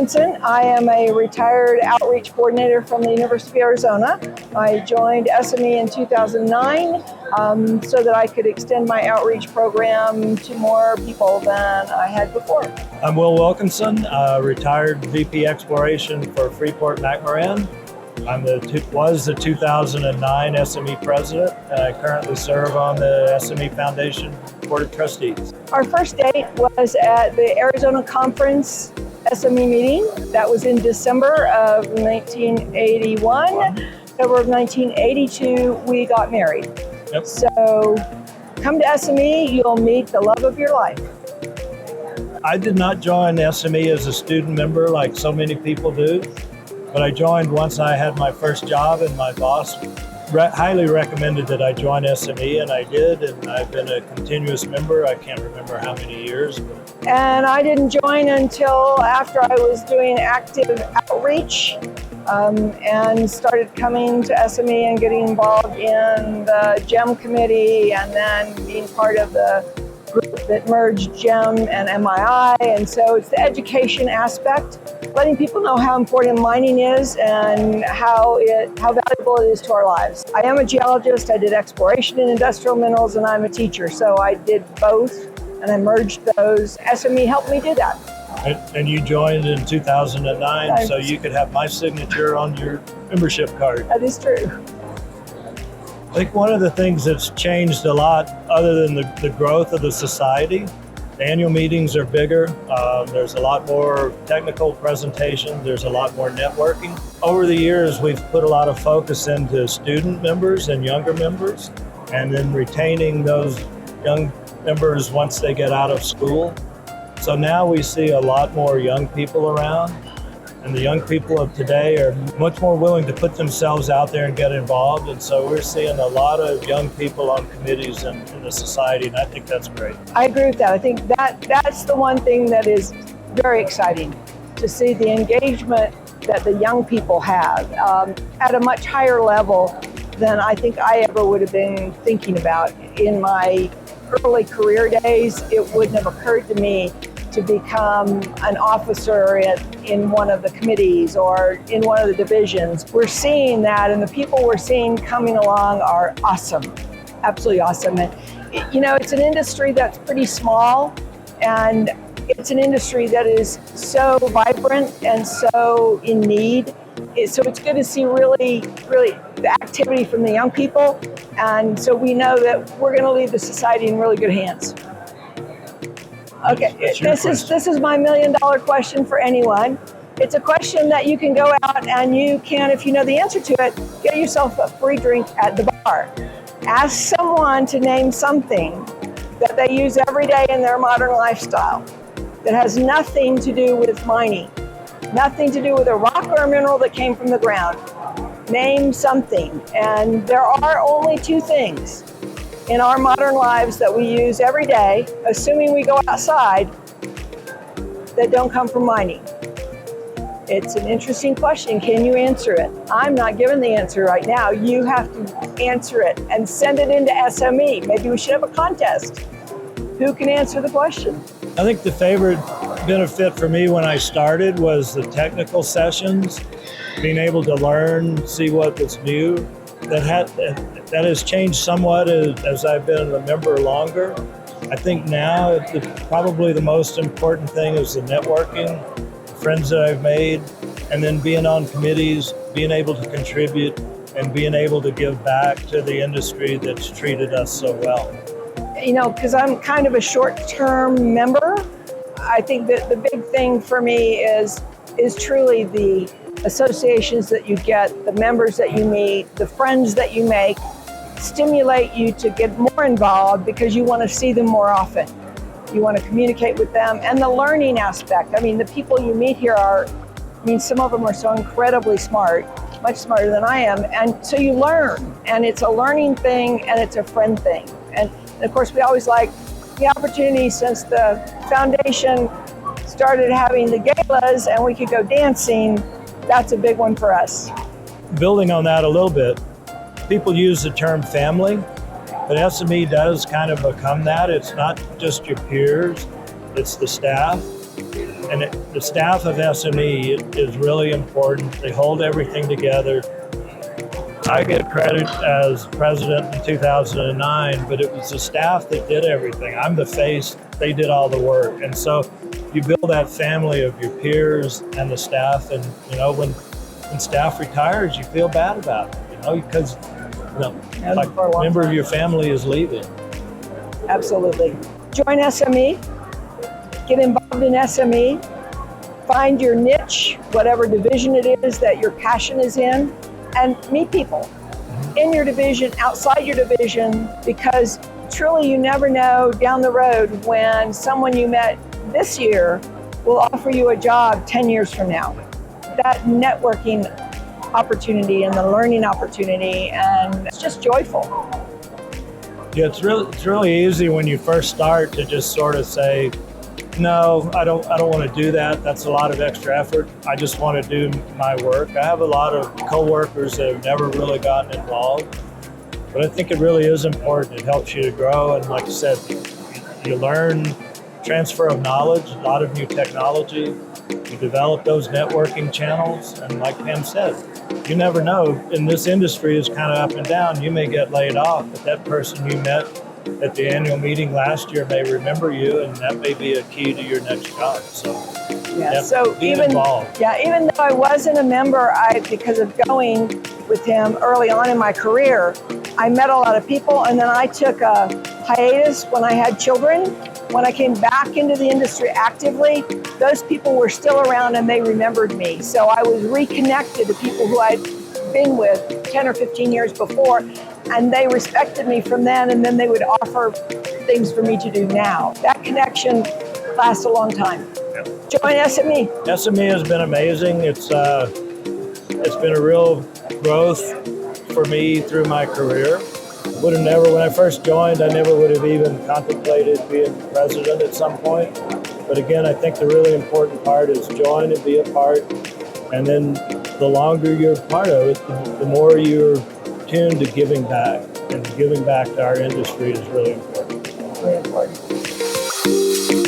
Wilkinson. I am a retired outreach coordinator from the University of Arizona. I joined SME in 2009 so that I could extend my outreach program to more people than I had before. I'm Will Wilkinson, retired VP Exploration for Freeport-McMoran. I was the 2009 SME president, and I currently serve on the SME Foundation Board of Trustees. Our first date was at the Arizona Conference SME meeting. That was in December of 1981. February of 1982, we got married. Yep. So come to SME, you'll meet the love of your life. I did not join SME as a student member like so many people do, but I joined once I had my first job, and my boss highly recommended that I join SME, and I did, and I've been a continuous member. I can't remember how many years. And I didn't join until after I was doing active outreach and started coming to SME and getting involved in the GEM committee, and then being part of the group that merged GEM and MII. And so it's the education aspect, letting people know how important mining is and how valuable it is to our lives. I am a geologist. I did exploration in industrial minerals, and I'm a teacher. So I did both, and I merged those. SME helped me do that. And you joined in 2009, so you could have my signature on your membership card. That is true. I think one of the things that's changed a lot, other than the growth of the society, the annual meetings are bigger. There's a lot more technical presentations. There's a lot more networking. Over the years, we've put a lot of focus into student members and younger members, and then retaining those young members once they get out of school. So now we see a lot more young people around, and the young people of today are much more willing to put themselves out there and get involved. And so we're seeing a lot of young people on committees in the society, and I think that's great. I agree with that. I think that's the one thing that is very exciting, to see the engagement that the young people have at a much higher level than I think I ever would have been thinking about. In my early career days, it wouldn't have occurred to me to become an officer in one of the committees or in one of the divisions. We're seeing that, and the people we're seeing coming along are awesome, absolutely awesome. And you know, it's an industry that's pretty small, and it's an industry that is so vibrant and so in need. So it's good to see really the activity from the young people, and so we know that we're going to leave the society in really good hands. Okay, this is my $1 million question for anyone. It's a question that you can go out and you can, if you know the answer to it, get yourself a free drink at the bar. Ask someone to name something that they use every day in their modern lifestyle that has nothing to do with mining, nothing to do with a rock or a mineral that came from the ground. Name something. And there are only two things in our modern lives that we use every day, assuming we go outside, that don't come from mining. It's an interesting question. Can you answer it? I'm not giving the answer right now. You have to answer it and send it into SME. Maybe we should have a contest. Who can answer the question? I think the favorite benefit for me when I started was the technical sessions, being able to learn, see what was new. That has changed somewhat as I've been a member longer. I think now probably the most important thing is the networking, friends that I've made, and then being on committees, being able to contribute, and being able to give back to the industry that's treated us so well. You know, because I'm kind of a short-term member, I think that the big thing for me is truly the associations that you get, the members that you meet, the friends that you make, stimulate you to get more involved because you want to see them more often. You want to communicate with them, and the learning aspect. I mean, the people you meet here some of them are so incredibly smart, much smarter than I am, and so you learn, and it's a learning thing and it's a friend thing. And of course, we always like the opportunity since the foundation started having the galas and we could go dancing. That's a big one for us. Building on that a little bit, people use the term family, but SME does kind of become that. It's not just your peers, it's the staff. The staff of SME is really important. They hold everything together. I get credit as president in 2009, but it was the staff that did everything. I'm the face, they did all the work. And so you build that family of your peers and the staff, and when staff retires, you feel bad about it, because like a member of your family is leaving. Absolutely. Join SME, get involved in SME, find your niche, whatever division it is that your passion is in, and meet people in your division, outside your division, because truly you never know down the road when someone you met this year will offer you a job 10 years from now. That networking opportunity and the learning opportunity, and it's just joyful. Yeah, it's really easy when you first start to just sort of say, no, I don't want to do that. That's a lot of extra effort. I just want to do my work. I have a lot of coworkers that have never really gotten involved, but I think it really is important. It helps you to grow, and like I said, you learn transfer of knowledge, a lot of new technology. You develop those networking channels, and like Pam said, you never know. In this industry, it's kind of up and down. You may get laid off, but that person you met at the annual meeting last year may remember you, and that may be a key to your next job. So, even involved. Yeah, even though I wasn't a member, because of going with him early on in my career, I met a lot of people, and then I took a hiatus when I had children. When I came back into the industry actively, those people were still around and they remembered me. So I was reconnected to people who I'd been with 10 or 15 years before, and they respected me from then, and then they would offer things for me to do now. That connection lasts a long time. Yeah. Join SME. SME has been amazing. It's been a real growth for me through my career. Would have never, when I first joined, I never would have even contemplated being president at some point. But again, I think the really important part is join and be a part. And then the longer you're part of it, the more you're tuned to giving back. And giving back to our industry is really important. Really important.